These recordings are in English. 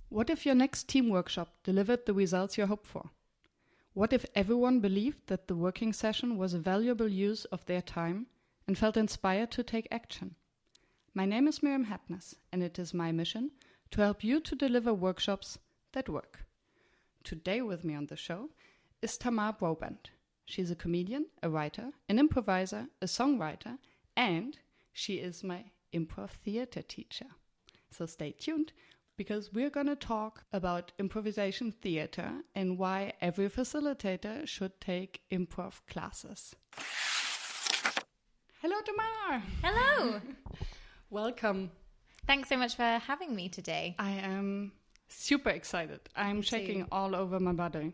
What if your next team workshop delivered the results you hoped for? What if everyone believed that the working session was a valuable use of their time and felt inspired to take action? My name is Miriam Hapness, and it is my mission to help you to deliver workshops that work. Today with me on the show is Tamar Broadbent. She's a comedian, a writer, an improviser, a songwriter, and she is my improv theater teacher. So stay tuned, because we're going to talk about improvisation theater and why every facilitator should take improv classes. Hello, Tamar! Hello! Welcome. Thanks so much for having me today. I am super excited. I'm shaking all over my body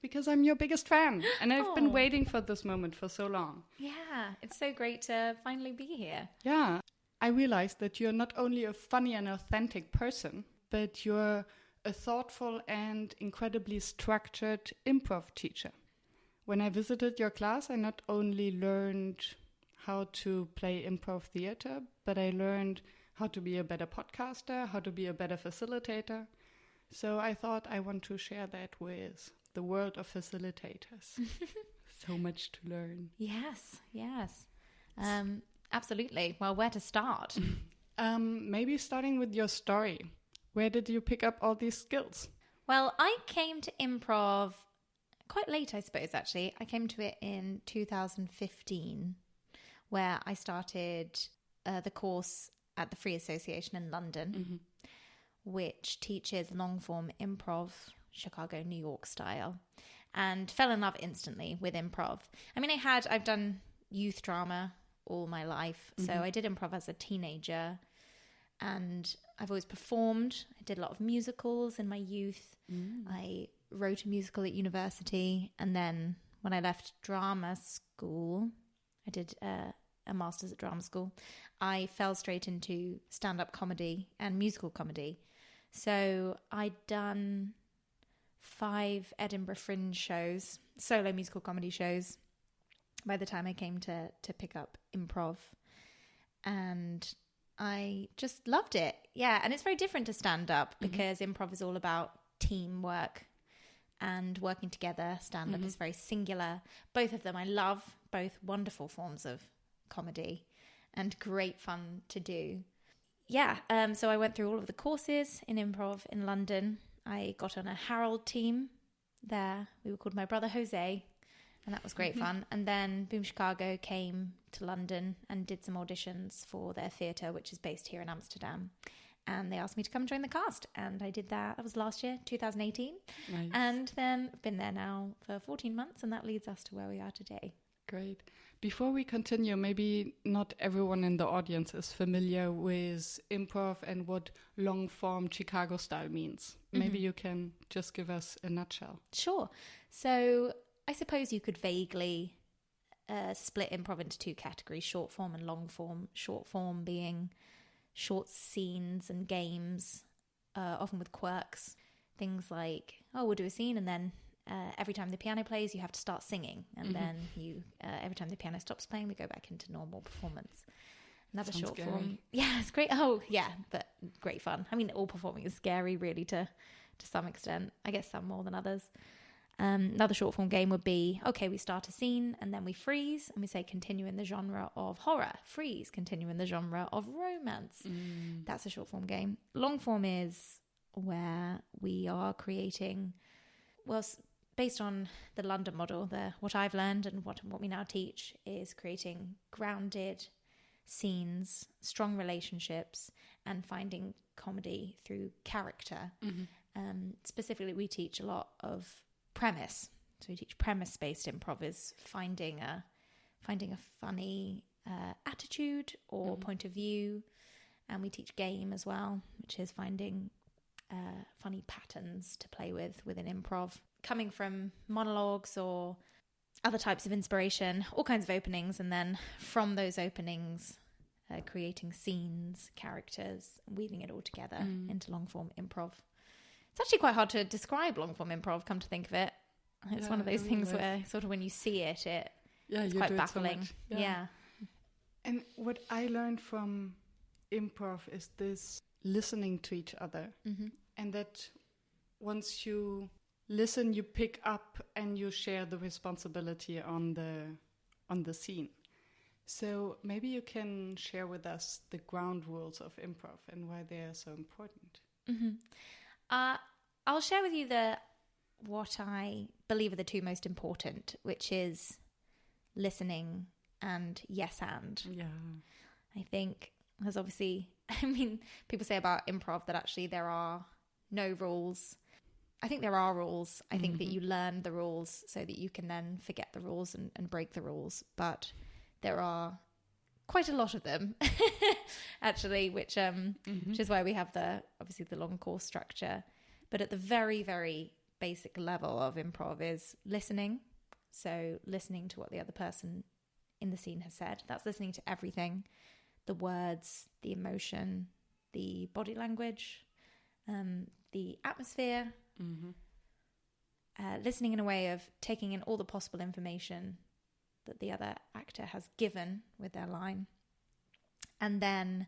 because I'm your biggest fan and I've been waiting for this moment for so long. Yeah, it's so great to finally be here. Yeah. I realized that you're not only a funny and authentic person, but you're a thoughtful and incredibly structured improv teacher. When I visited your class, I not only learned how to play improv theater, but I learned how to be a better podcaster, how to be a better facilitator. So I thought I want to share that with the world of facilitators. So much to learn. Yes. Absolutely. Well, where to start? Maybe starting with your story. Where did you pick up all these skills? Well, I came to improv quite late, I suppose, actually. I came to it in 2015, where I started the course at the Free Association in London, which teaches long-form improv, Chicago, New York style, and fell in love instantly with improv. I mean, I've done youth drama all my life. So I did improv as a teenager and I've always performed. I did a lot of musicals in my youth. I wrote a musical at university. And then when I left drama school, I did a master's at drama school. I fell straight into stand-up comedy and musical comedy. So I'd done 5 Edinburgh Fringe shows, solo musical comedy shows, by the time I came to pick up improv. And I just loved it. Yeah, and it's very different to stand-up because improv is all about teamwork and working together. Stand-up is very singular. Both of them I love, both wonderful forms of comedy and great fun to do. Yeah, so I went through all of the courses in improv in London. I got on a Harold team there. We were called My Brother Jose. And that was great fun. And then Boom Chicago came to London and did some auditions for their theatre, which is based here in Amsterdam. And they asked me to come join the cast. And I did that. That was last year, 2018. Nice. And then I've been there now for 14 months. And that leads us to where we are today. Great. Before we continue, maybe not everyone in the audience is familiar with improv and what long-form Chicago style means. Maybe you can just give us a nutshell. Sure. So I suppose you could vaguely split improv into 2 categories, short form and long form. Short form being short scenes and games, often with quirks. Things like, we'll do a scene and then every time the piano plays, you have to start singing. And then every time the piano stops playing, we go back into normal performance. Another short form. Yeah, it's great. Oh, yeah, but great fun. I mean, all performing is scary, really, to some extent. I guess some more than others. Another short form game would be, okay, we start a scene and then we freeze and we say continue in the genre of horror, freeze, continue in the genre of romance. That's a short form game. Long form is where we are creating, based on the London model, what I've learned and what we now teach is creating grounded scenes, strong relationships, and finding comedy through character. Specifically, we teach a lot of premise. So we teach premise-based improv is finding a funny attitude or point of view, and we teach game as well, which is finding funny patterns to play with within improv, coming from monologues or other types of inspiration, all kinds of openings, and then from those openings creating scenes, characters, weaving it all together into long-form improv. It's actually quite hard to describe long-form improv, come to think of it. It's one of those things where sort of when you see it, it's quite baffling. So yeah. And what I learned from improv is this listening to each other. And that once you listen, you pick up and you share the responsibility on the scene. So maybe you can share with us the ground rules of improv and why they are so important. I'll share with you what I believe are the two most important, which is listening and yes and. Yeah. I think there's obviously, people say about improv that actually there are no rules. I think there are rules. I think that you learn the rules so that you can then forget the rules and break the rules. But there are quite a lot of them, actually, which is why we have obviously the long course structure. But at the very, very basic level of improv is listening. So listening to what the other person in the scene has said. That's listening to everything. The words, the emotion, the body language, the atmosphere. Listening in a way of taking in all the possible information that the other actor has given with their line. And then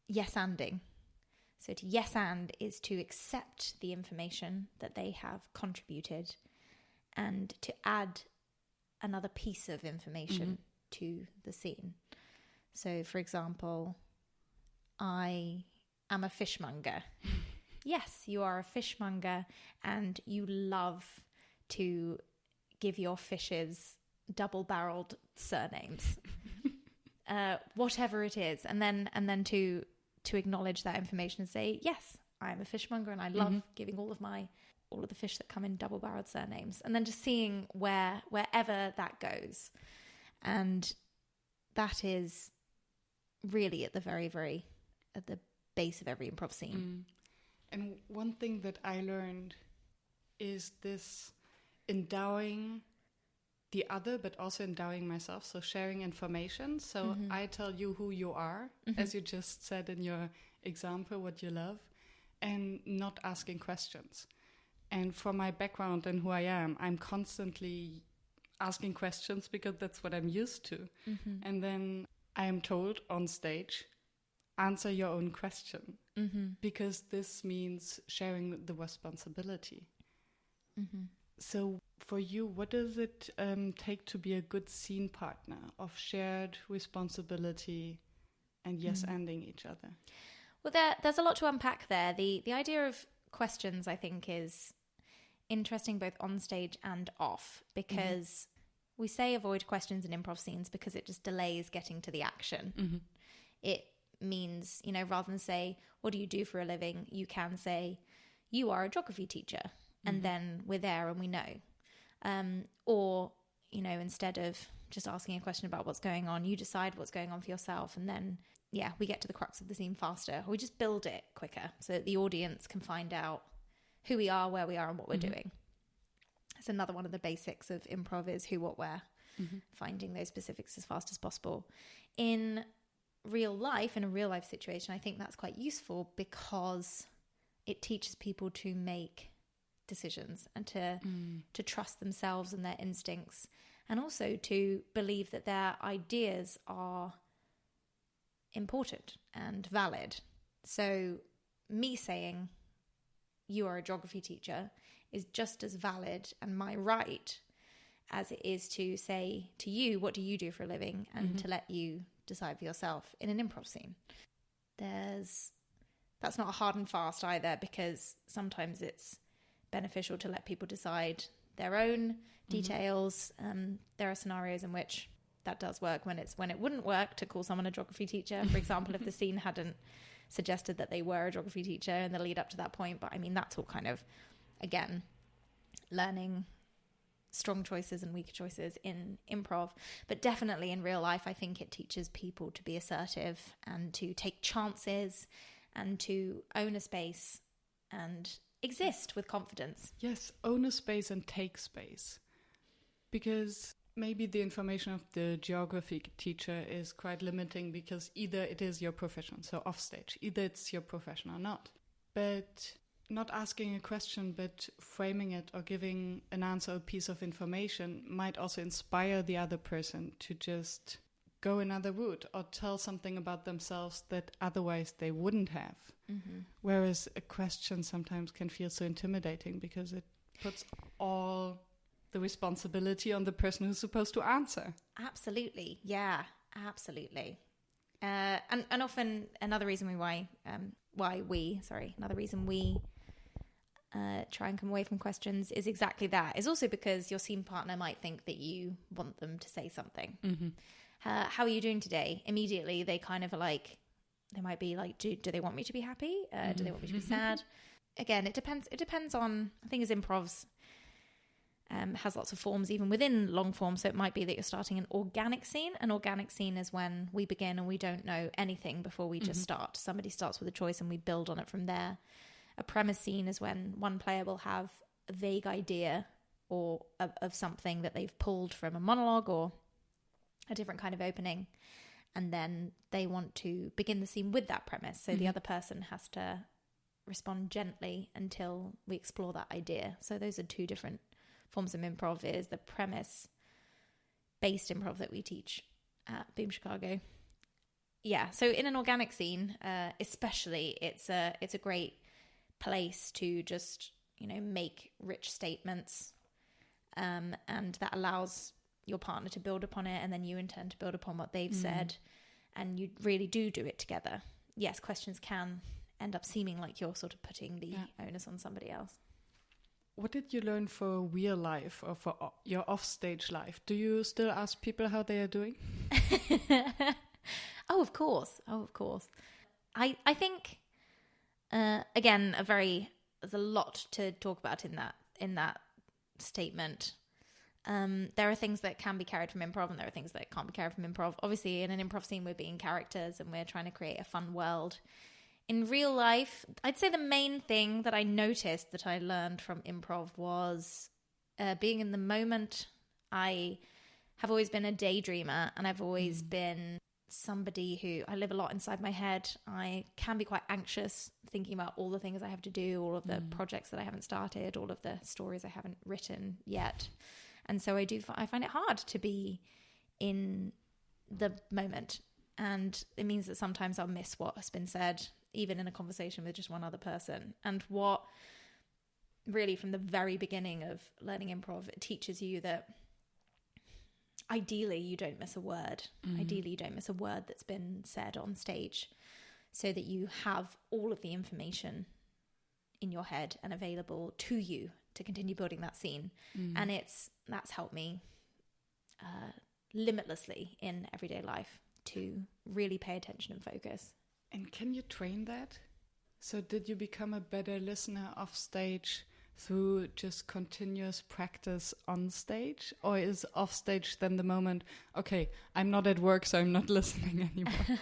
yes-anding. So to yes-and is to accept the information that they have contributed and to add another piece of information to the scene. So, for example, I am a fishmonger. Yes, you are a fishmonger and you love to give your fishes double-barreled surnames. Whatever it is. And then to acknowledge that information and say, yes, I'm a fishmonger and I love giving all of the fish that come in double-barreled surnames. And then just seeing wherever that goes. And that is really at the very, very, at the base of every improv scene. And one thing that I learned is this endowing the other, but also endowing myself. So sharing information. So I tell you who you are, as you just said in your example, what you love, and not asking questions. And for my background and who I am, I'm constantly asking questions because that's what I'm used to. And then I am told on stage, answer your own question, because this means sharing the responsibility. So for you, what does it take to be a good scene partner of shared responsibility and yes-anding each other? Well, there's a lot to unpack there. The idea of questions, I think, is interesting both on stage and off, because we say avoid questions in improv scenes because it just delays getting to the action. It means, rather than say, what do you do for a living? You can say, you are a geography teacher. And then we're there and we know. Or, instead of just asking a question about what's going on, you decide what's going on for yourself. And then, we get to the crux of the scene faster. Or we just build it quicker so that the audience can find out who we are, where we are, and what we're doing. That's another one of the basics of improv is who, what, where. Finding those specifics as fast as possible. In a real life situation, I think that's quite useful because it teaches people to make decisions and to trust themselves and their instincts, and also to believe that their ideas are important and valid. So me saying you are a geography teacher is just as valid and my right as it is to say to you, what do you do for a living, and to let you decide for yourself in an improv scene. That's not a hard and fast either, because sometimes it's beneficial to let people decide their own details. There are scenarios in which that does work when it wouldn't work to call someone a geography teacher. For example, if the scene hadn't suggested that they were a geography teacher in the lead up to that point. But that's all kind of, again, learning strong choices and weaker choices in improv. But definitely in real life, I think it teaches people to be assertive and to take chances and to own a space and exist with confidence. Yes, own a space and take space. Because maybe the information of the geography teacher is quite limiting, because either it is your profession, so off stage, either it's your profession or not. But not asking a question, but framing it or giving an answer or piece of information might also inspire the other person to just go another route or tell something about themselves that otherwise they wouldn't have. Mm-hmm. Whereas a question sometimes can feel so intimidating because it puts all the responsibility on the person who's supposed to answer. Absolutely. Yeah, absolutely. And often another reason we try and come away from questions is exactly that. Is also because your scene partner might think that you want them to say something. Mm-hmm. How are you doing today? Immediately they kind of like, they might be like, do they want me to be happy? Do they want me to be sad? Again, it depends on, I think as improvs has lots of forms even within long form. So it might be that you're starting an organic scene. An organic scene is when we begin and we don't know anything before we just start. Somebody starts with a choice and we build on it from there. A premise scene is when one player will have a vague idea or of something that they've pulled from a monologue or a different kind of opening. And then they want to begin the scene with that premise. So the other person has to respond gently until we explore that idea. So those are two different forms of improv. Is the premise-based improv that we teach at Boom Chicago. Yeah, so in an organic scene, especially, it's a great place to just, make rich statements, and that allows your partner to build upon it, and then you in turn to build upon what they've said, and you really do it together. Yes, questions can end up seeming like you're sort of putting the onus on somebody else. What did you learn for real life or for your offstage life? Do you still ask people how they are doing? Oh, of course. I think, again, there's a lot to talk about in that statement. There are things that can be carried from improv and there are things that can't be carried from improv. Obviously, in an improv scene, we're being characters and we're trying to create a fun world. In real life, I'd say the main thing that I noticed that I learned from improv was being in the moment. I have always been a daydreamer and I've always been somebody who, I live a lot inside my head. I can be quite anxious thinking about all the things I have to do, all of the projects that I haven't started, all of the stories I haven't written yet. And so I find it hard to be in the moment. And it means that sometimes I'll miss what has been said, even in a conversation with just one other person. And what really from the very beginning of learning improv, it teaches you that ideally you don't miss a word. Ideally you don't miss a word that's been said on stage, so that you have all of the information in your head and available to you to continue building that scene. And that's helped me limitlessly in everyday life to really pay attention and focus. And can you train that? So did you become a better listener off stage through just continuous practice on stage? Or is off stage then the moment, okay, I'm not at work, so I'm not listening anymore?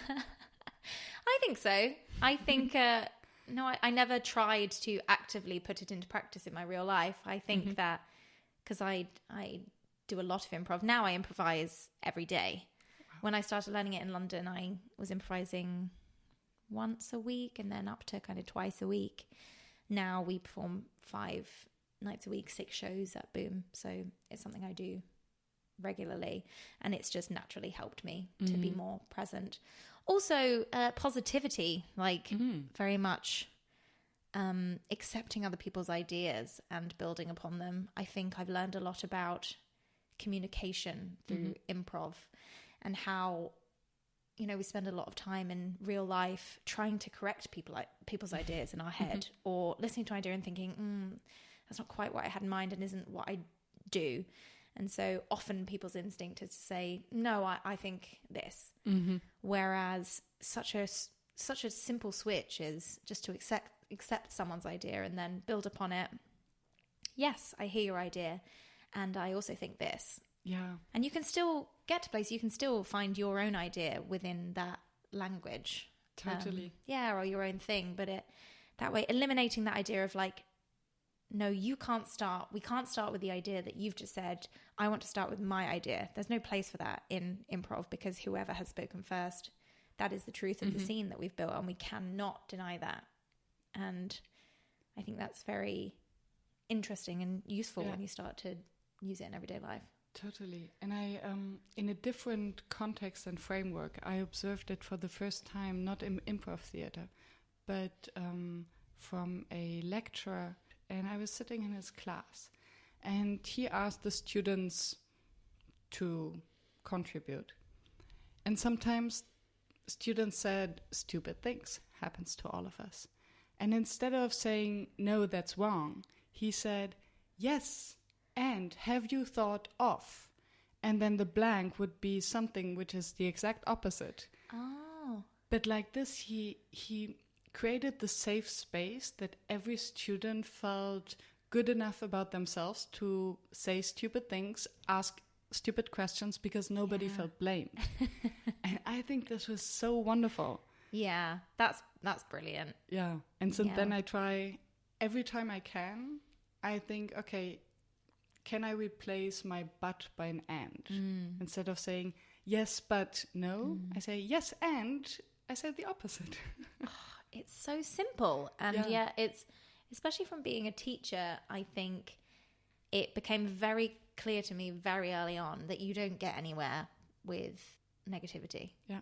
I think so. I think, no, I never tried to actively put it into practice in my real life. I think that because I do a lot of improv. Now I improvise every day. Wow. When I started learning it in London, I was improvising once a week and then up to kind of twice a week. Now we perform 5 nights a week, 6 shows at Boom. So it's something I do regularly, and it's just naturally helped me to be more present. Also, positivity, like very much accepting other people's ideas and building upon them. I think I've learned a lot about communication through improv, and how, we spend a lot of time in real life trying to correct people's ideas in our head, or listening to an idea and thinking, that's not quite what I had in mind and isn't what I do. And so often people's instinct is to say, no, I think this. Whereas such a simple switch is just to accept someone's idea and then build upon it. Yes, I hear your idea, and I also think this. Yeah. And you can still get to place, you can still find your own idea within that language. Totally. Or your own thing. But that way, eliminating that idea of like, no, we can't start with the idea that you've just said. I want to start with my idea. There's no place for that in improv, because whoever has spoken first, that is the truth of the scene that we've built, and we cannot deny that. And I think that's very interesting and useful when you start to use it in everyday life. Totally. And I, in a different context and framework, I observed it for the first time, not in improv theater, but from a lecturer. And I was sitting in his class, and he asked the students to contribute. And sometimes students said stupid things, happens to all of us. And instead of saying, no, that's wrong, he said, yes, and have you thought of? And then the blank would be something which is the exact opposite. Oh. But like this, he created the safe space that every student felt good enough about themselves to say stupid things, ask stupid questions, because nobody felt blamed. And I think this was so wonderful. Yeah, that's brilliant. Yeah. And so then I try, every time I can, I think, okay, can I replace my but by an and? Instead of saying yes, but no, I say yes, and I say the opposite. It's so simple. And yeah, it's, especially from being a teacher, I think it became very clear to me very early on that you don't get anywhere with negativity. Yeah.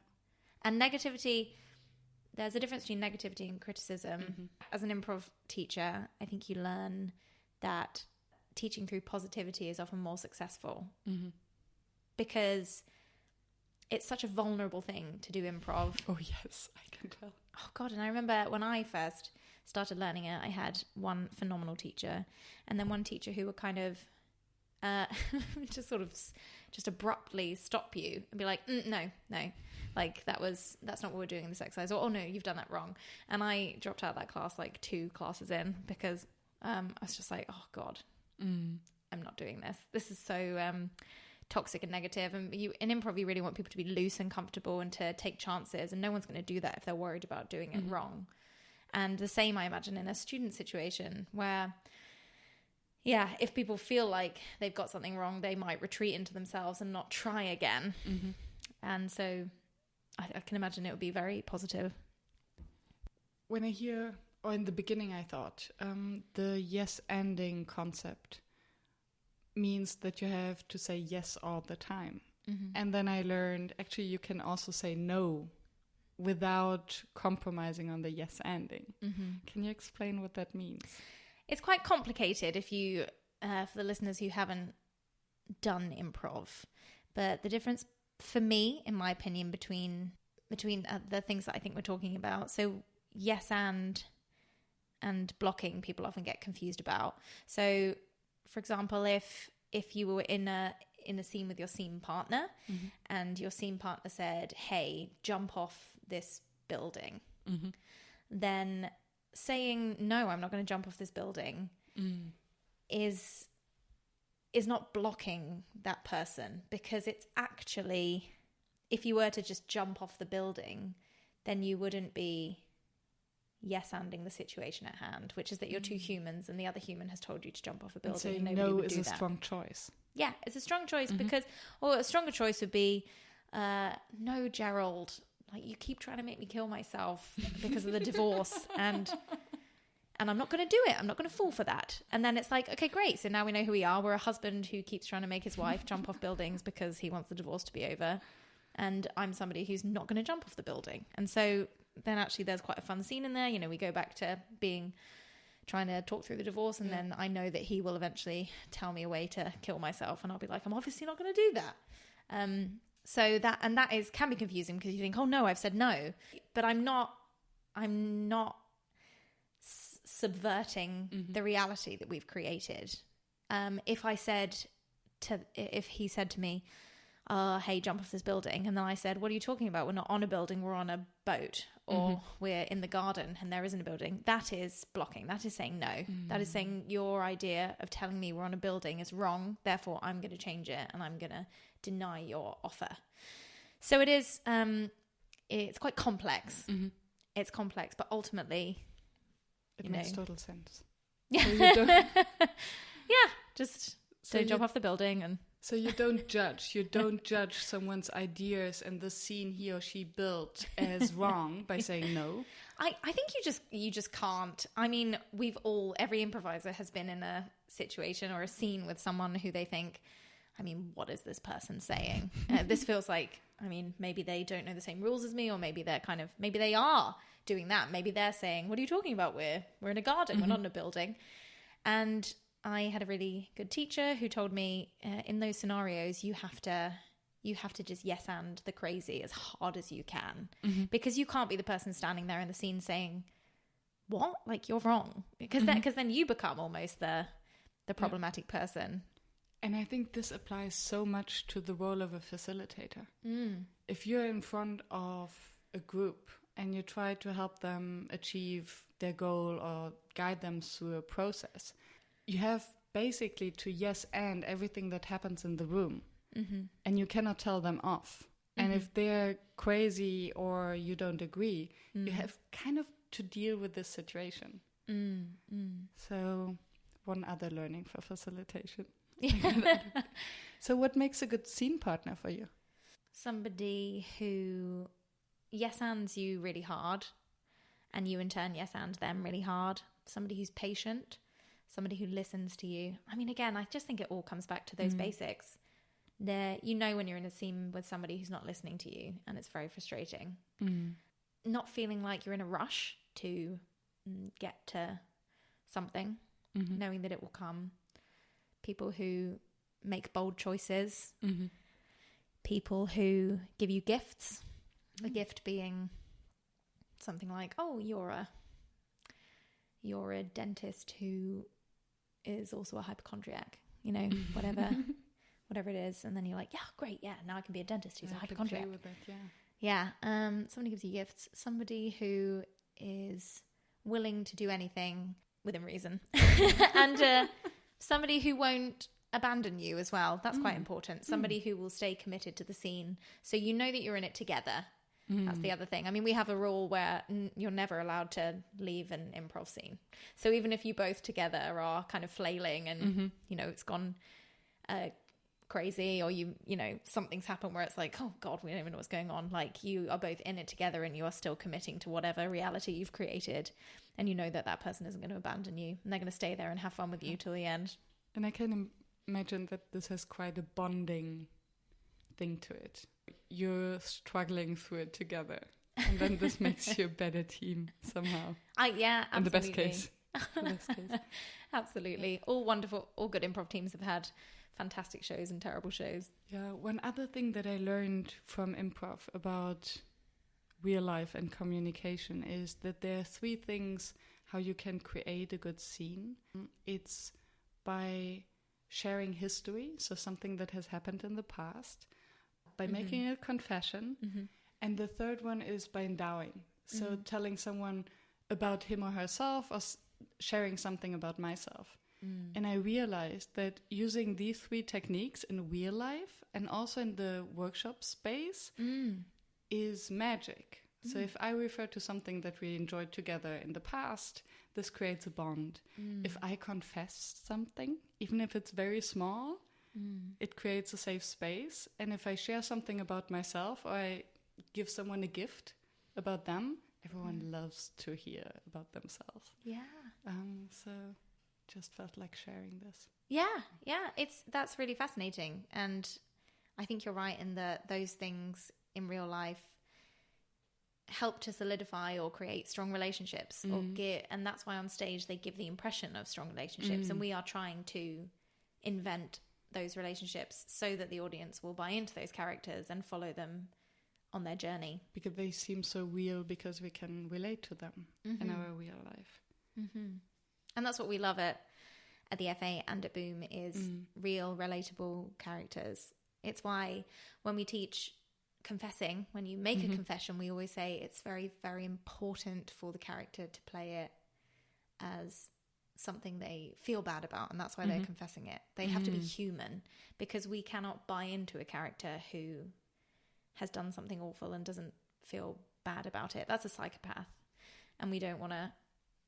And negativity, there's a difference between negativity and criticism. As an improv teacher, I think you learn that teaching through positivity is often more successful because it's such a vulnerable thing to do improv. Oh, yes, I can tell. Oh, God. And I remember when I first started learning it, I had one phenomenal teacher and then one teacher who would kind of just abruptly stop you and be like, no, like that's not what we're doing in this exercise. Or, oh, no, you've done that wrong. And I dropped out of that class like 2 classes in because I was just like, oh, God. I'm not doing this. This is so toxic and negative. And in improv, you really want people to be loose and comfortable and to take chances. And no one's going to do that if they're worried about doing it wrong. And the same, I imagine, in a student situation where, if people feel like they've got something wrong, they might retreat into themselves and not try again. And so I can imagine it would be very positive. When I hear... Or in the beginning, I thought the yes-anding concept means that you have to say yes all the time. And then I learned, actually, you can also say no without compromising on the yes-anding. Can you explain what that means? It's quite complicated if you, for the listeners who haven't done improv. But the difference for me, in my opinion, between the things that I think we're talking about, so yes and blocking, people often get confused about. So, for example, if you were in a scene with your scene partner and your scene partner said, hey, jump off this building, then saying, no, I'm not going to jump off this building is not blocking that person, because it's actually, if you were to just jump off the building, then you wouldn't be yes-anding the situation at hand, which is that you're 2 humans and the other human has told you to jump off a building. And saying no is a strong choice. Yeah, it's a strong choice because, or a stronger choice would be, no, Gerald, like you keep trying to make me kill myself because of the divorce and I'm not going to do it. I'm not going to fall for that. And then it's like, okay, great. So now we know who we are. We're a husband who keeps trying to make his wife jump off buildings because he wants the divorce to be over. And I'm somebody who's not going to jump off the building. And so then actually there's quite a fun scene in there. You know, we go back to trying to talk through the divorce, and then I know that he will eventually tell me a way to kill myself, and I'll be like, I'm obviously not going to do that. So that can be confusing because you think, oh no, I've said no, but I'm not subverting the reality that we've created. If he said to me, hey, jump off this building. And then I said, what are you talking about? We're not on a building, we're on a boat, or we're in the garden and there isn't a building. That is blocking. That is saying no. That is saying your idea of telling me we're on a building is wrong. Therefore, I'm going to change it and I'm going to deny your offer. So it is, it's quite complex. It's complex, but ultimately, it makes total sense. Yeah. So you don't... just don't jump off the building and... So you don't judge. You don't judge someone's ideas and the scene he or she built as wrong by saying no. I think you just can't. I mean, every improviser has been in a situation or a scene with someone who they think, I mean, what is this person saying? This feels like, I mean, maybe they don't know the same rules as me, or maybe they're maybe they are doing that. Maybe they're saying, what are you talking about? We're in a garden. We're not in a building. And I had a really good teacher who told me in those scenarios, you have to just yes and the crazy as hard as you can, because you can't be the person standing there in the scene saying, what? Like, you're wrong. Because then you become almost the problematic person. And I think this applies so much to the role of a facilitator. If you're in front of a group and you try to help them achieve their goal or guide them through a process, you have basically to yes and everything that happens in the room. And you cannot tell them off. And if they're crazy or you don't agree, you have kind of to deal with this situation. So one other learning for facilitation. So what makes a good scene partner for you? Somebody who yes ands you really hard, and you in turn yes and them really hard. Somebody who's patient, somebody who listens to you. I mean, again, I just think it all comes back to those basics. You know when you're in a scene with somebody who's not listening to you, and it's very frustrating. Not feeling like you're in a rush to get to something, knowing that it will come. People who make bold choices. People who give you gifts. A gift being something like, oh, you're a dentist who is also a hypochondriac, you know, whatever it is. And then you're like, yeah, great. Yeah. Now I can be a dentist who's a hypochondriac. With it, yeah. Somebody gives you gifts. Somebody who is willing to do anything within reason. And somebody who won't abandon you as well. That's quite important. Somebody who will stay committed to the scene. So you know that you're in it together. That's the other thing. I mean, we have a rule where you're never allowed to leave an improv scene. So even if you both together are kind of flailing and, you know, it's gone crazy, or you know, something's happened where it's like, oh God, we don't even know what's going on. Like, you are both in it together and you are still committing to whatever reality you've created. And you know that that person isn't going to abandon you, and they're going to stay there and have fun with you till the end. And I can imagine that this has quite a bonding thing to it. You're struggling through it together, and then this makes you a better team somehow. Yeah, absolutely. In the best case. Absolutely. All wonderful, all good improv teams have had fantastic shows and terrible shows. Yeah, one other thing that I learned from improv about real life and communication is that there are 3 things how you can create a good scene. It's by sharing history, so something that has happened in the past, by making a confession, and the third one is by endowing, so telling someone about him or herself, or sharing something about myself. And I realized that using these 3 techniques in real life and also in the workshop space is magic. So if I refer to something that we enjoyed together in the past, this creates a bond. If I confess something, even if it's very small, it creates a safe space. And if I share something about myself, or I give someone a gift about them, everyone loves to hear about themselves. Yeah. So just felt like sharing this. Yeah. That's really fascinating. And I think you're right in that those things in real life help to solidify or create strong relationships, and that's why on stage they give the impression of strong relationships, and we are trying to invent those relationships so that the audience will buy into those characters and follow them on their journey, because they seem so real, because we can relate to them in our real life. And that's what we love at the FA and at Boom is real relatable characters. It's why when we teach confessing, when you make a confession, we always say it's very, very important for the character to play it as something they feel bad about, and that's why they're confessing it. They have to be human, because we cannot buy into a character who has done something awful and doesn't feel bad about it. That's a psychopath, and we don't want to,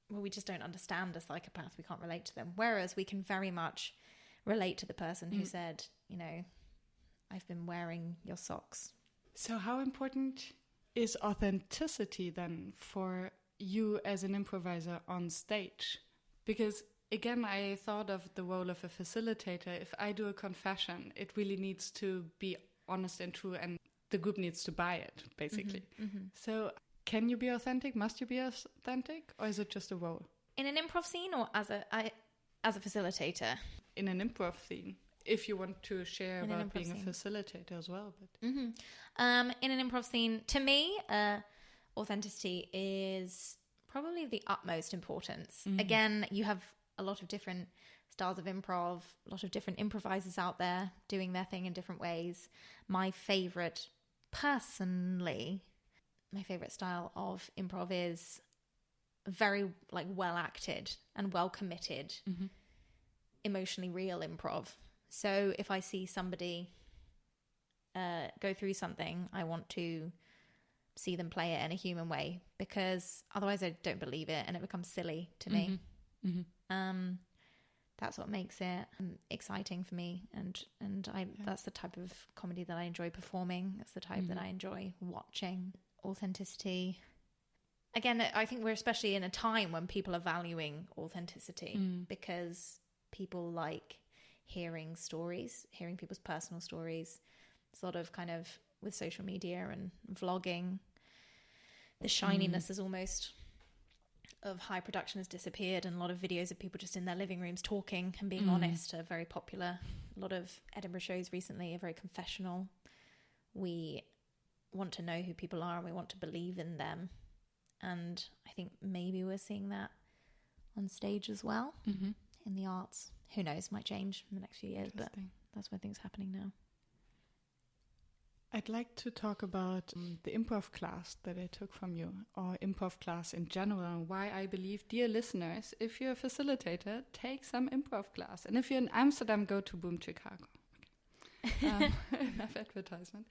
well, we just don't understand a psychopath. We can't relate to them, whereas we can very much relate to the person who said, you know, I've been wearing your socks. So how important is authenticity then for you as an improviser on stage? Because Again, I thought of the role of a facilitator. If I do a confession, it really needs to be honest and true, and the group needs to buy it, basically. So can you be authentic? Must you be authentic? Or is it just a role? In an improv scene or as a facilitator? In an improv scene, if you want to share about being a facilitator as well. But in an improv scene, to me, authenticity is probably the utmost importance. Again, you have a lot of different styles of improv, a lot of different improvisers out there doing their thing in different ways. My favorite, personally, my favorite style of improv is very well acted and well committed, emotionally real improv. So if I see somebody go through something, I want to see them play it in a human way, because otherwise I don't believe it and it becomes silly to me. That's what makes it exciting for me, and that's the type of comedy that I enjoy performing. That's the type that I enjoy watching. Authenticity. Again, I think we're especially in a time when people are valuing authenticity, because people like hearing stories, hearing people's personal stories. Sort of kind of with social media and vlogging, the shininess is almost of high production has disappeared, and a lot of videos of people just in their living rooms talking and being honest are very popular. A lot of Edinburgh shows recently are very confessional. We want to know who people are and we want to believe in them, and I think maybe we're seeing that on stage as well, in the arts. Who knows, might change in the next few years, but that's where things are happening now. I'd like to talk about the improv class that I took from you, or improv class in general, and why I believe, dear listeners, if you're a facilitator, take some improv class. And if you're in Amsterdam, go to Boom Chicago. Okay. Enough advertisement.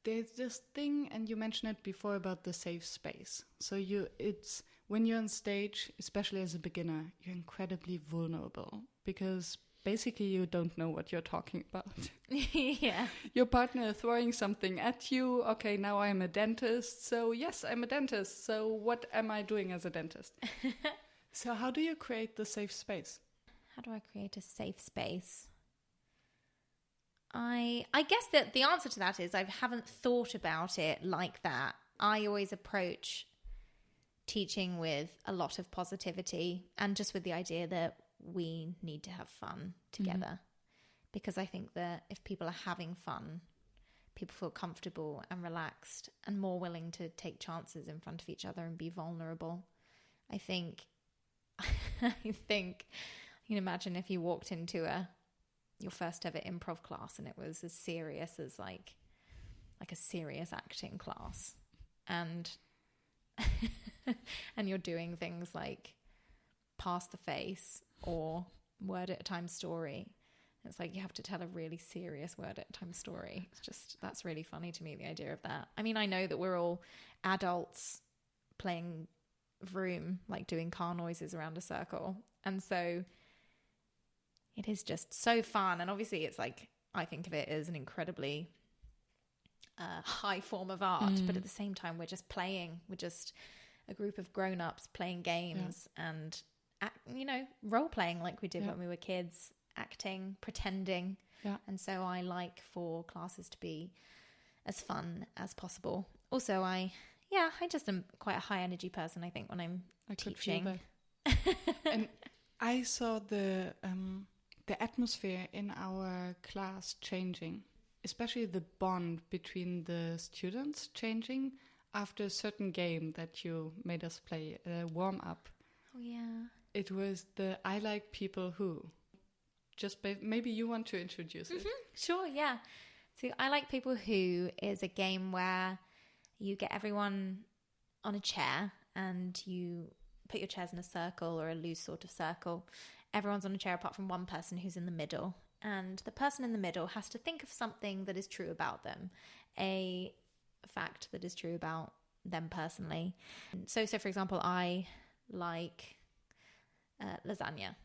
There's this thing, and you mentioned it before, about the safe space. So it's when you're on stage, especially as a beginner, you're incredibly vulnerable, because basically you don't know what you're talking about. Yeah. Your partner is throwing something at you. Okay, now I'm a dentist. So yes, I'm a dentist. So what am I doing as a dentist? So how do you create the safe space? How do I create a safe space? I guess that the answer to that is I haven't thought about it like that. I always approach teaching with a lot of positivity, and just with the idea that we need to have fun together, because I think that if people are having fun, people feel comfortable and relaxed and more willing to take chances in front of each other and be vulnerable. I think you can imagine if you walked into your first ever improv class and it was as serious as like a serious acting class, and and you're doing things like Pass the Face or Word at a Time story. It's like you have to tell a really serious word at a time story. It's just, that's really funny to me, the idea of that. I mean, I know that we're all adults playing Vroom, like doing car noises around a circle. And so it is just so fun. And obviously it's like, I think of it as an incredibly high form of art, but at the same time, we're just playing. We're just a group of grown-ups playing games and role playing like we did when we were kids, acting, pretending. And so I like for classes to be as fun as possible. Also, I just am quite a high energy person, I think, when I'm teaching. And I saw the atmosphere in our class changing, especially the bond between the students changing after a certain game that you made us play, a warm-up. Oh, yeah. It was the I Like People Who. Just maybe you want to introduce it. Sure, yeah. So I Like People Who is a game where you get everyone on a chair and you put your chairs in a circle or a loose sort of circle. Everyone's on a chair apart from one person who's in the middle. And the person in the middle has to think of something that is true about them, a fact that is true about them personally. So for example, I like lasagna.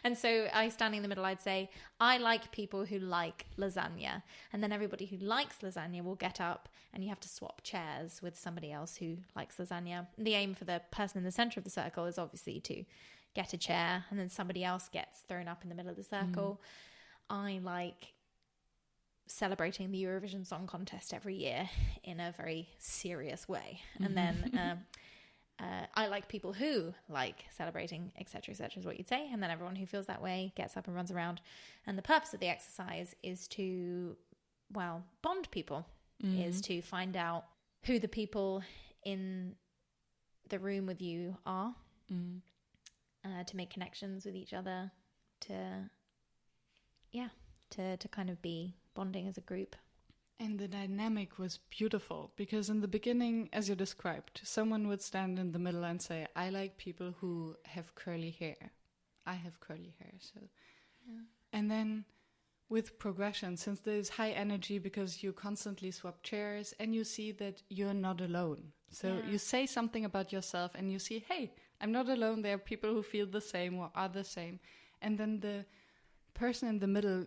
And so I, standing in the middle, I'd say, I like people who like lasagna. And then everybody who likes lasagna will get up and you have to swap chairs with somebody else who likes lasagna. The aim for the person in the center of the circle is obviously to get a chair and then somebody else gets thrown up in the middle of the circle. I like celebrating the Eurovision Song Contest every year in a very serious way. And then I like people who like celebrating, etc., is what you'd say. And then everyone who feels that way gets up and runs around. And the purpose of the exercise is to, well, bond people, is to find out who the people in the room with you are, to make connections with each other, to kind of be bonding as a group. And the dynamic was beautiful because in the beginning, as you described, someone would stand in the middle and say, I like people who have curly hair. I have curly hair. So, and then with progression, since there's high energy because you constantly swap chairs and you see that you're not alone. So you say something about yourself and you see, hey, I'm not alone. There are people who feel the same or are the same. And then the person in the middle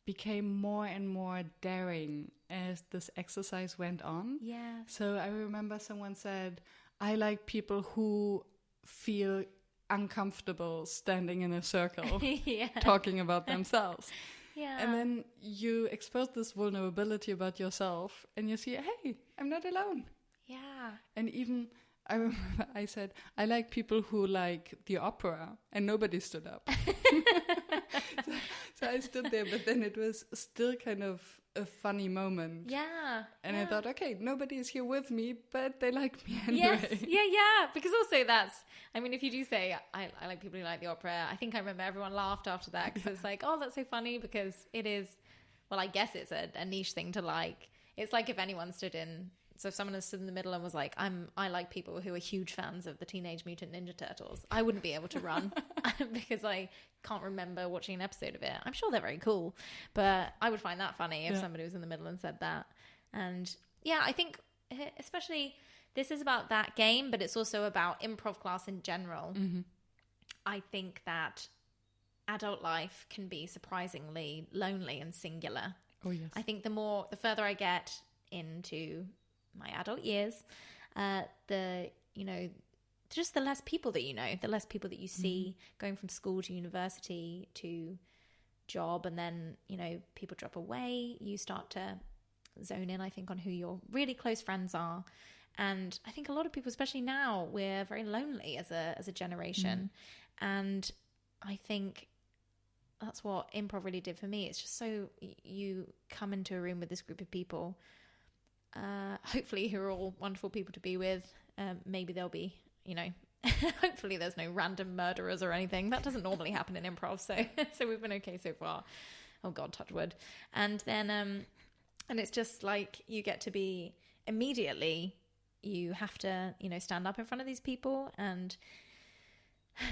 became more and more daring as this exercise went on. Yeah. So I remember someone said, I like people who feel uncomfortable standing in a circle talking about themselves. Yeah. And then you expose this vulnerability about yourself and you see, hey, I'm not alone. Yeah. And even I remember I said, I like people who like the opera, and nobody stood up. So I stood there, but then it was still kind of a funny moment. Yeah. And I thought, okay, nobody is here with me, but they like me anyway. Yes. Yeah. Because also if you do say, I like people who like the opera, I think I remember everyone laughed after that because it's like, oh, that's so funny because it is, well, I guess it's a niche thing to like. It's like if anyone stood in, so if someone has stood in the middle and was like, I like people who are huge fans of the Teenage Mutant Ninja Turtles, I wouldn't be able to run because I can't remember watching an episode of it. I'm sure they're very cool, but I would find that funny if somebody was in the middle and said that. And yeah, I think especially this is about that game, but it's also about improv class in general. I think that adult life can be surprisingly lonely and singular. Oh, yes. I think the further I get into my adult years, just the less people that you know, the less people that you see going from school to university to job, and then, people drop away. You start to zone in, I think, on who your really close friends are. And I think a lot of people, especially now, we're very lonely as a generation. And I think that's what improv really did for me. It's just so you come into a room with this group of people, hopefully who are all wonderful people to be with. Maybe there'll be, hopefully there's no random murderers or anything. That doesn't normally happen in improv. So we've been okay so far. Oh God, touch wood. And then, and it's just like, you get to be immediately, you have to, stand up in front of these people and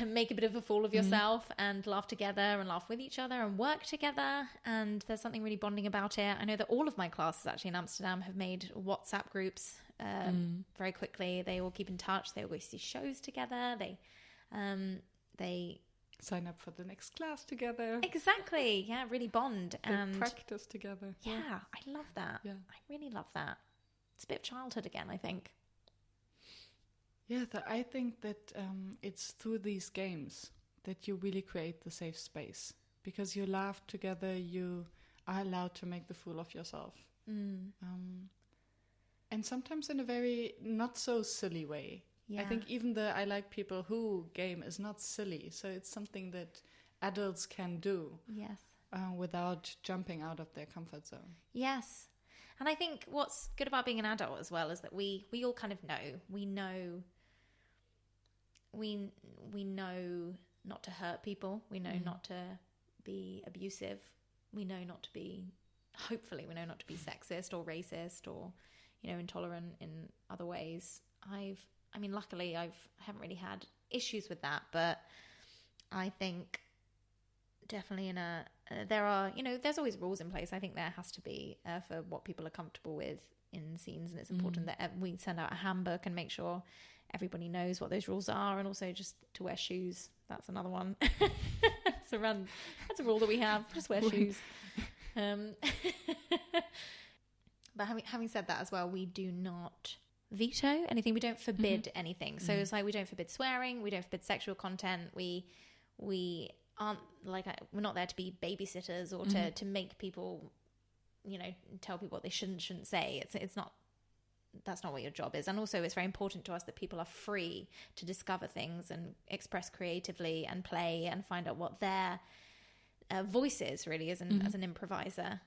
make a bit of a fool of yourself and laugh together and laugh with each other and work together. And there's something really bonding about it. I know that all of my classes actually in Amsterdam have made WhatsApp groups very quickly. They all keep in touch. They all go see shows together. They sign up for the next class together. Exactly. Yeah, really bond. And practice together. Yeah, I love that. Yeah. I really love that. It's a bit of childhood again, I think. Yeah, I think that it's through these games that you really create the safe space. Because you laugh together, you are allowed to make the fool of yourself. And sometimes in a very not so silly way. Yeah. I think even the I like people who game is not silly. So it's something that adults can do. Yes. Without jumping out of their comfort zone. Yes. And I think what's good about being an adult as well is that we all kind of know. We know not to hurt people. We know not to be abusive. Hopefully we know not to be sexist or racist or, intolerant in other ways. Luckily I haven't really had issues with that, but I think definitely there are, there's always rules in place. I think there has to be for what people are comfortable with in scenes, and it's important that we send out a handbook and make sure everybody knows what those rules are, and also just to wear shoes. That's another one. That's a rule that we have. Just wear shoes. But having said that as well, we do not veto anything. We don't forbid anything. So it's like we don't forbid swearing. We don't forbid sexual content. We we aren't like, we're not there to be babysitters or to make people, you know, tell people what they shouldn't say. It's not, that's not what your job is. And also it's very important to us that people are free to discover things and express creatively and play and find out what their voice is really as an improviser.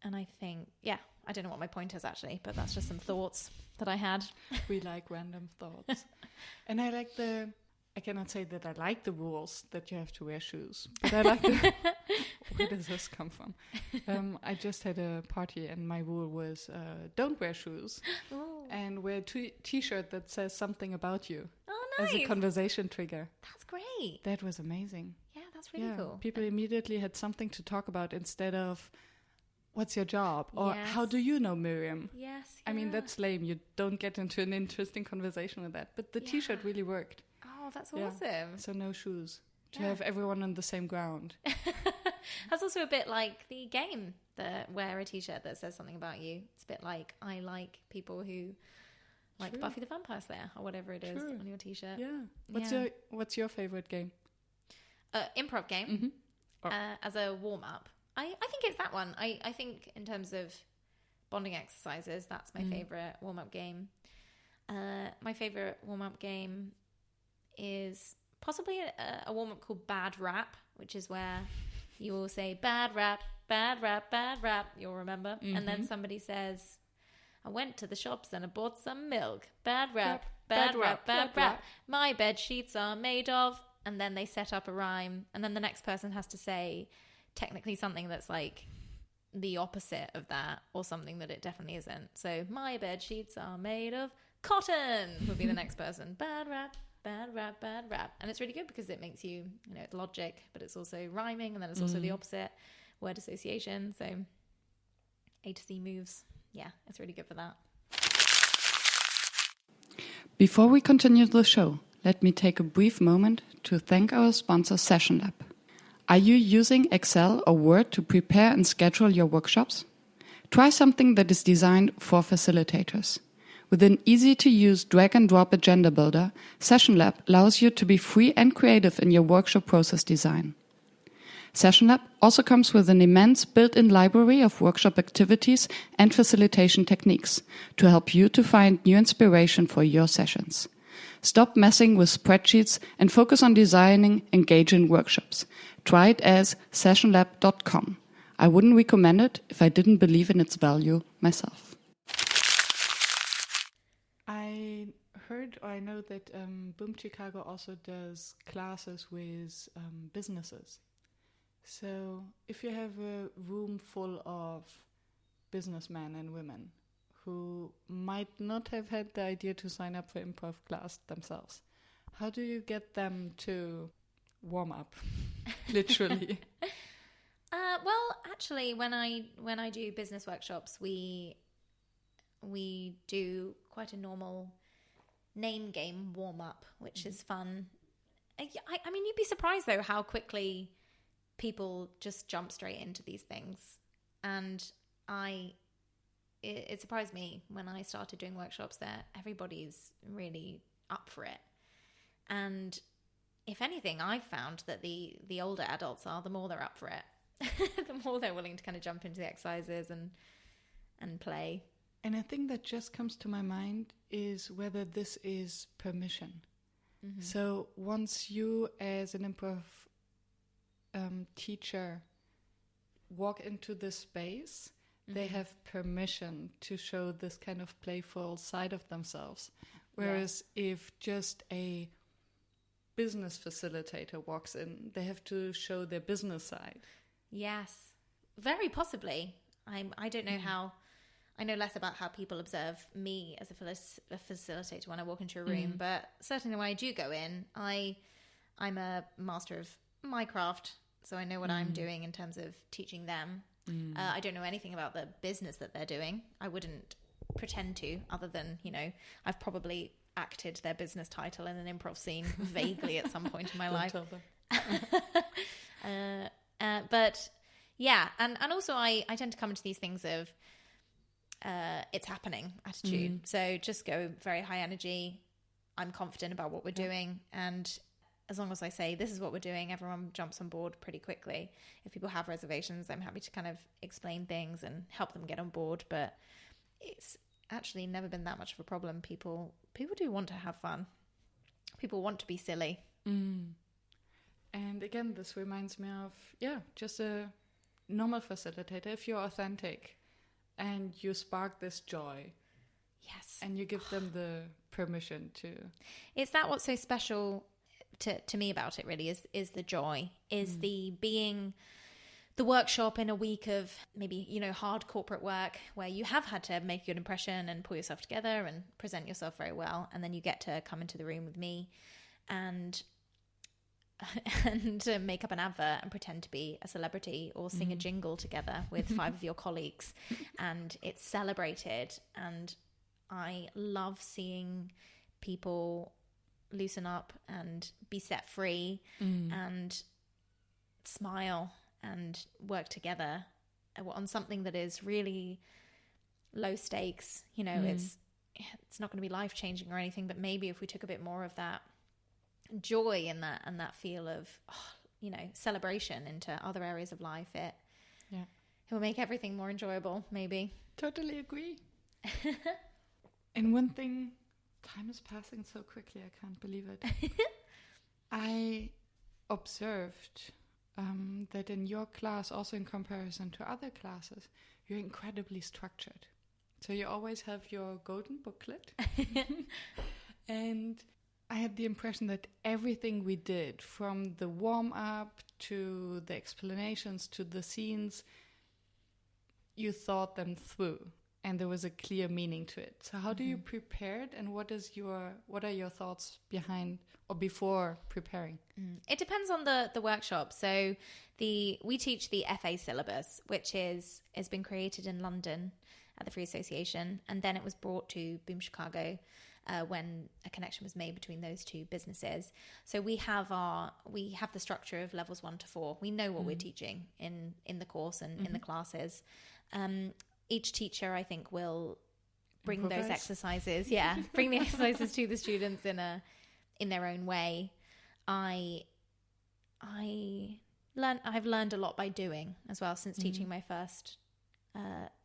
And I think, I don't know what my point is actually, but that's just some thoughts that I had. We like random thoughts. And I like I cannot say that I like the rules that you have to wear shoes, but I like where does this come from? I just had a party and my rule was don't wear shoes. Ooh. And wear a t-shirt that says something about you. Oh, nice. As a conversation trigger. That's great. That was amazing. Yeah, that's really cool. People immediately had something to talk about instead of what's your job? Or how do you know Miriam? Yes. I mean, that's lame. You don't get into an interesting conversation with that. But the t-shirt really worked. Oh, that's awesome. So no shoes. To have everyone on the same ground. That's also a bit like the game, wear a t-shirt that says something about you. It's a bit like, I like people who like Buffy the Vampire Slayer or whatever it is on your t-shirt. Yeah. What's your favorite game? Improv game. As a warm-up. I think it's that one. I think in terms of bonding exercises, that's my favorite warm-up game. My favorite warm-up game is possibly a warm-up called Bad Rap, which is where you will say bad rap, bad rap, bad rap. You'll remember. And then somebody says, I went to the shops and I bought some milk. Bad rap, bad rap, bad rap. My bed sheets are made of... And then they set up a rhyme. And then the next person has to say technically something that's like the opposite of that or something that it definitely isn't. So my bed sheets are made of cotton would be the next person. Bad rap, bad rap, bad rap. And it's really good because it makes you know, it's logic, but it's also rhyming. And then it's also the opposite, word association. So A to C moves. Yeah, it's really good for that. Before we continue the show, let me take a brief moment to thank our sponsor SessionLab. Are you using Excel or Word to prepare and schedule your workshops? Try something that is designed for facilitators. With an easy-to-use drag-and-drop agenda builder, SessionLab allows you to be free and creative in your workshop process design. SessionLab also comes with an immense built-in library of workshop activities and facilitation techniques to help you to find new inspiration for your sessions. Stop messing with spreadsheets and focus on designing engaging workshops. Try it as sessionlab.com. I wouldn't recommend it if I didn't believe in its value myself. I heard or I know that Boom Chicago also does classes with businesses. So if you have a room full of businessmen and women who might not have had the idea to sign up for improv class themselves, how do you get them to warm up, literally? Well, actually, when I do business workshops, we do quite a normal name game warm up, which is fun. I mean, you'd be surprised though how quickly people just jump straight into these things, and it surprised me when I started doing workshops that everybody's really up for it. And if anything, I've found that the older adults are, the more they're up for it. The more they're willing to kind of jump into the exercises and play. And a thing that just comes to my mind is whether this is permission. Mm-hmm. So once you as an improv teacher walk into this space, they have permission to show this kind of playful side of themselves. Whereas if just a business facilitator walks in, they have to show their business side. Yes, very possibly. I don't know how. I know less about how people observe me as a facilitator when I walk into a room, but certainly when I do go in, I'm a master of my craft, so I know what I'm doing in terms of teaching them. I don't know anything about the business that they're doing. I wouldn't pretend to, other than, you know, I've probably acted their business title in an improv scene vaguely at some point in my life. But yeah, and also I tend to come into these things of it's happening attitude. So just go very high energy. I'm confident about what we're doing, and as long as I say, this is what we're doing, everyone jumps on board pretty quickly. If people have reservations, I'm happy to kind of explain things and help them get on board. But it's actually never been that much of a problem. People do want to have fun. People want to be silly. And again, this reminds me of, just a normal facilitator. If you're authentic and you spark this joy, yes, and you give them the permission to... It's that what's so special to me about it, really, is the joy, is the being the workshop in a week of maybe, hard corporate work where you have had to make a good impression and pull yourself together and present yourself very well. And then you get to come into the room with me and to make up an advert and pretend to be a celebrity or sing a jingle together with 5 of your colleagues. And it's celebrated. And I love seeing people loosen up and be set free and smile and work together on something that is really low stakes. It's not going to be life changing or anything, but maybe if we took a bit more of that joy in that and that feel of celebration into other areas of life, it will make everything more enjoyable. Maybe. Totally agree. And one thing, time is passing so quickly, I can't believe it. I observed that in your class, also in comparison to other classes, you're incredibly structured. So you always have your golden booklet. And I had the impression that everything we did, from the warm-up to the explanations to the scenes, you thought them through. And there was a clear meaning to it. So how do you prepare it, and what are your thoughts behind or before preparing? It depends on the workshop. So we teach the FA syllabus, which has been created in London at the Free Association, and then it was brought to Boom Chicago when a connection was made between those two businesses. So we have the structure of levels 1 to 4. We know what we're teaching in the course and in the classes. Each teacher, I think, will bring those exercises. Yeah, bring the exercises to the students in their own way. I've learned a lot by doing as well. Since teaching my first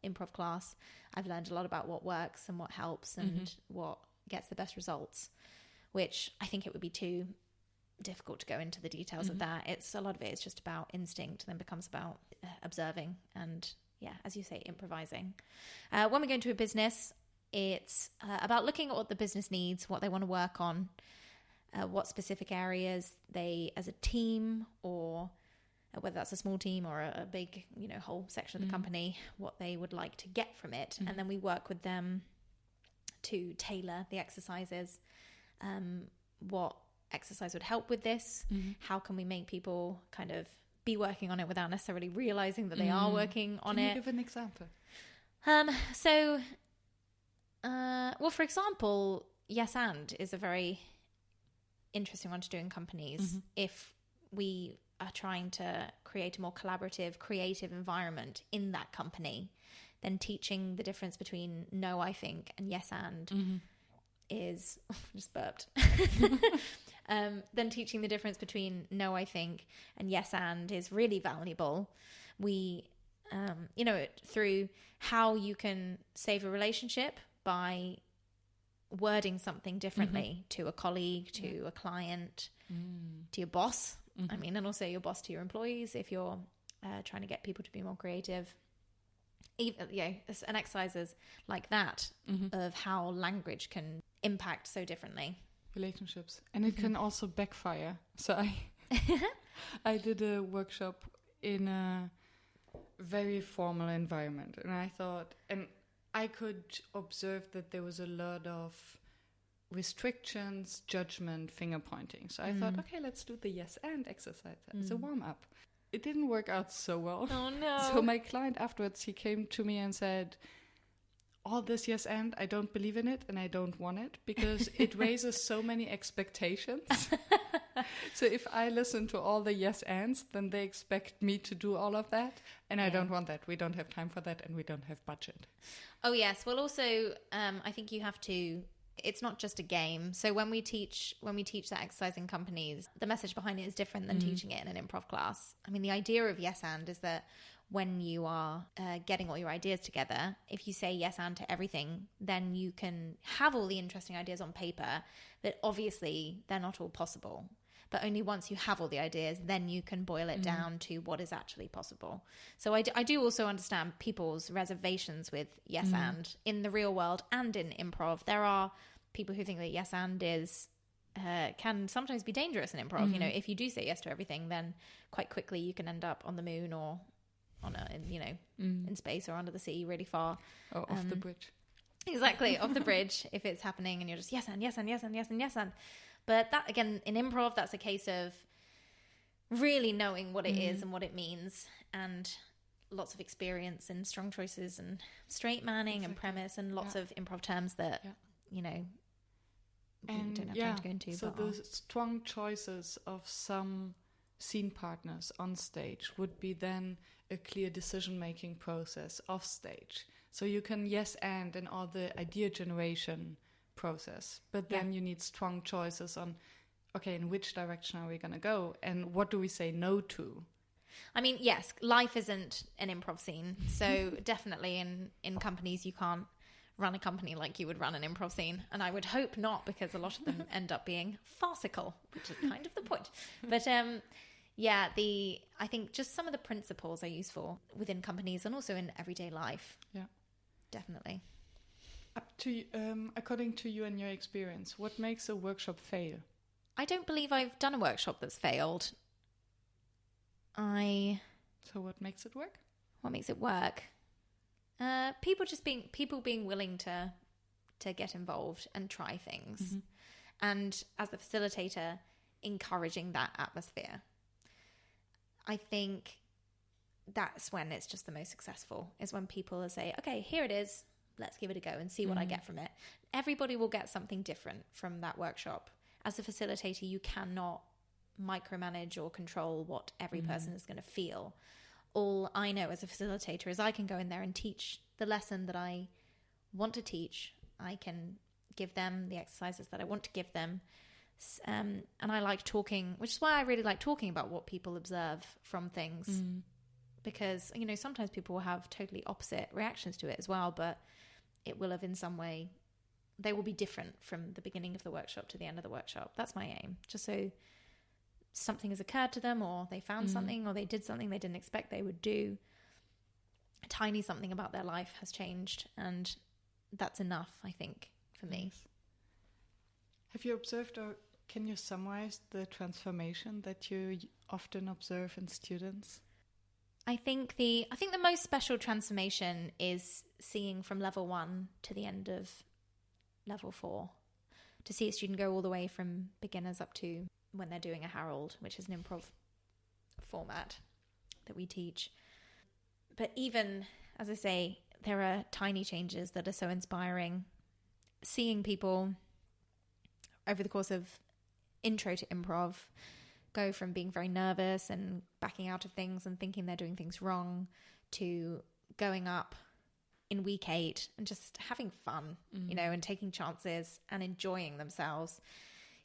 improv class, I've learned a lot about what works and what helps and what gets the best results, which I think it would be too difficult to go into the details of that. A lot of it is just about instinct, and then becomes about observing and, as you say, improvising. When we go into a business, it's about looking at what the business needs, what they want to work on, what specific areas they, as a team, or whether that's a small team or a big, whole section of the company, what they would like to get from it. And then we work with them to tailor the exercises. What exercise would help with this? How can we make people kind of be working on it without necessarily realizing that they are working on it? Can you give an example? For example, yes and is a very interesting one to do in companies. If we are trying to create a more collaborative, creative environment in that company, then teaching the difference between no, I think, and yes and is just burped. Then teaching the difference between no, I think, and yes and is really valuable. We, through how you can save a relationship by wording something differently to a colleague, to a client, to your boss. And also your boss to your employees if you're trying to get people to be more creative. And exercises like that of how language can impact so differently Relationships. And it can also backfire. So I did a workshop in a very formal environment, and I thought, and I could observe that there was a lot of restrictions, judgment, finger pointing. So I thought, okay, let's do the yes and exercise as a warm-up. It didn't work out so well. Oh no. So my client afterwards, he came to me and said, all this yes and, I don't believe in it and I don't want it because it raises so many expectations. So if I listen to all the yes ands, then they expect me to do all of that. And I don't want that. We don't have time for that and we don't have budget. Oh yes. Well, also, I think you have to It's not just a game. So when we teach that exercise in companies, the message behind it is different than teaching it in an improv class. I mean, the idea of yes and is that when you are getting all your ideas together, if you say yes and to everything, then you can have all the interesting ideas on paper, but obviously they're not all possible. But only once you have all the ideas, then you can boil it down to what is actually possible. So I do also understand people's reservations with yes and in the real world and in improv. There are people who think that yes and is can sometimes be dangerous in improv. You know, if you do say yes to everything, then quite quickly you can end up on the moon or in space or under the sea really far. Or off the bridge. Exactly, off the bridge if it's happening and you're just yes and yes and yes and yes and yes and. But that, again, in improv, that's a case of really knowing what it is and what it means, and lots of experience and strong choices and straight manning and premise and lots of improv terms that, you know, and don't have time to go into. So the strong choices of some scene partners on stage would be then a clear decision-making process off stage. So you can yes and in all the idea generation process, but then you need strong choices on, okay, in which direction are we going to go and what do we say no to? I mean, yes, life isn't an improv scene. So definitely in companies, you can't run a company like you would run an improv scene. And I would hope not, because a lot of them end up being farcical, which is kind of the point. But I think just some of the principles are useful within companies and also in everyday life. Yeah, definitely. According to you and your experience, what makes a workshop fail? I don't believe I've done a workshop that's failed. So what makes it work? What makes it work? People being willing to get involved and try things, and as the facilitator, encouraging that atmosphere. I think that's when it's just the most successful. Is when people say, "Okay, here it is. Let's give it a go and see what I get from it." Everybody will get something different from that workshop. As a facilitator, you cannot micromanage or control what every person is going to feel. All I know as a facilitator is I can go in there and teach the lesson that I want to teach. I can give them the exercises that I want to give them. And I like talking, which is why I really like talking about what people observe from things. Because, you know, sometimes people will have totally opposite reactions to it as well, but it will have in some way, they will be different from the beginning of the workshop to the end of the workshop. That's my aim. Just so something has occurred to them, or they found something, or they did something they didn't expect they would do. A tiny something about their life has changed, and that's enough, I think, for me. Yes. Have you observed, or can you summarize the transformation that you often observe in students? I think the most special transformation is seeing from level 1 to the end of level 4. To see a student go all the way from beginners up to when they're doing a Harold, which is an improv format that we teach. But even, as I say, there are tiny changes that are so inspiring. Seeing people over the course of intro to improv go from being very nervous and backing out of things and thinking they're doing things wrong to going up in week 8 and just having fun, you know, and taking chances and enjoying themselves,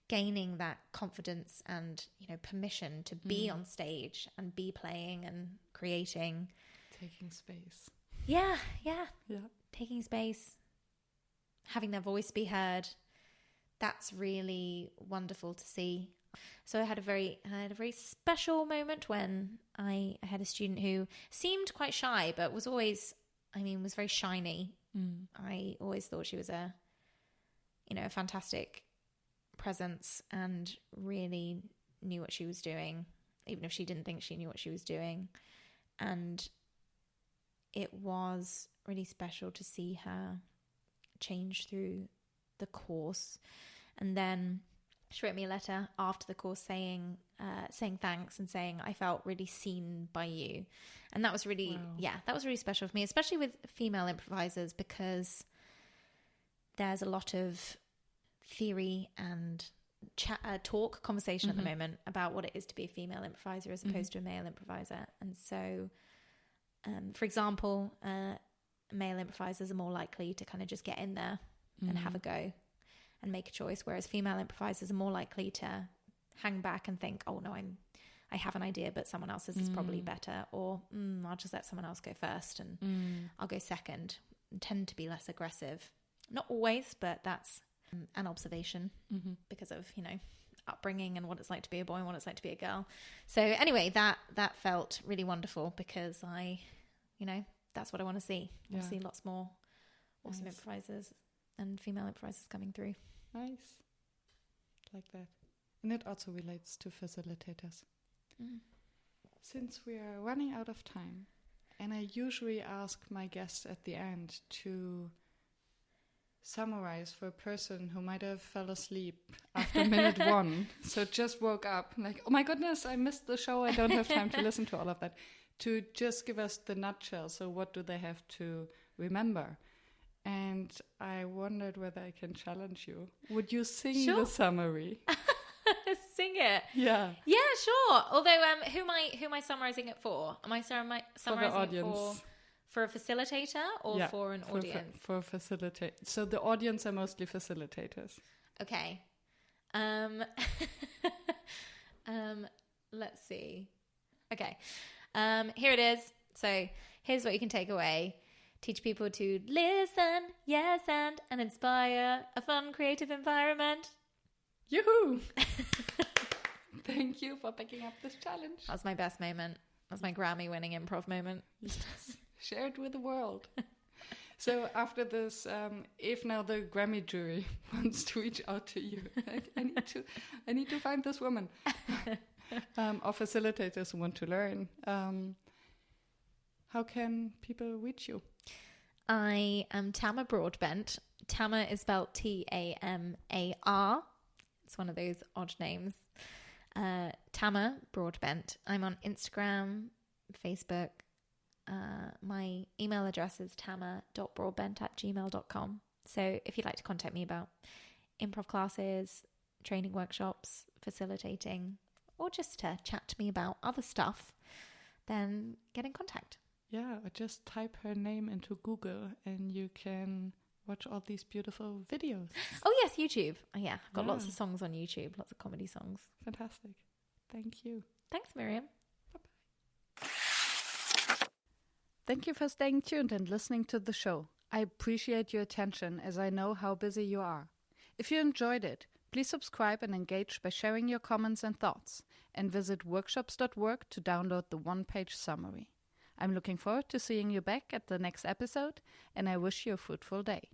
gaining that confidence and, you know, permission to be on stage and be playing and creating. Taking space. Yeah. Taking space, having their voice be heard. That's really wonderful to see. So I had a very special moment when I had a student who seemed quite shy, but was very shiny. I always thought she was a fantastic presence and really knew what she was doing, even if she didn't think she knew what she was doing. And it was really special to see her change through the course. And then she wrote me a letter after the course saying thanks and saying, I felt really seen by you. And that was really, that was really special for me, especially with female improvisers, because there's a lot of theory and conversation at the moment about what it is to be a female improviser as opposed to a male improviser. And so, for example, male improvisers are more likely to kind of just get in there and have a go. and make a choice, whereas female improvisers are more likely to hang back and think, oh no, I have an idea, but someone else's is probably better, or I'll just let someone else go first and I'll go second, and tend to be less aggressive. Not always, but that's an observation because of, upbringing and what it's like to be a boy and what it's like to be a girl. So anyway, that felt really wonderful because that's what I want to see. I want to see lots more awesome improvisers and female improvisers coming through. Nice. Like that. And it also relates to facilitators. Since we are running out of time, and I usually ask my guests at the end to summarize for a person who might have fell asleep after minute 1, so just woke up like, oh my goodness, I missed the show, I don't have time to listen to all of that, to just give us the nutshell. So what do they have to remember? And I wondered whether I can challenge you. Would you sing the summary? Sing it. Yeah, sure. Although who am I summarizing it for? Am I summarizing it for a facilitator or for an audience? For a facilitator. So the audience are mostly facilitators. Okay. Let's see. Okay. Here it is. So here's what you can take away. Teach people to listen, yes, and inspire a fun, creative environment. Yoo-hoo! Thank you for picking up this challenge. That was my best moment. That was my Grammy-winning improv moment. Yes. Share it with the world. So after this, if now the Grammy jury wants to reach out to you, I need to find this woman. Or facilitators who want to learn. How can people reach you? I am Tamar Broadbent. Tamar is spelled Tamar. It's one of those odd names. Tamar Broadbent. I'm on Instagram, Facebook. My email address is tamar.broadbent@gmail.com. So if you'd like to contact me about improv classes, training workshops, facilitating, or just to chat to me about other stuff, then get in contact. Yeah, or just type her name into Google and you can watch all these beautiful videos. Oh yes, YouTube. Oh yeah, I've got lots of songs on YouTube, lots of comedy songs. Fantastic. Thank you. Thanks, Miriam. Bye-bye. Thank you for staying tuned and listening to the show. I appreciate your attention as I know how busy you are. If you enjoyed it, please subscribe and engage by sharing your comments and thoughts, and visit workshops.work to download the one-page summary. I'm looking forward to seeing you back at the next episode, and I wish you a fruitful day.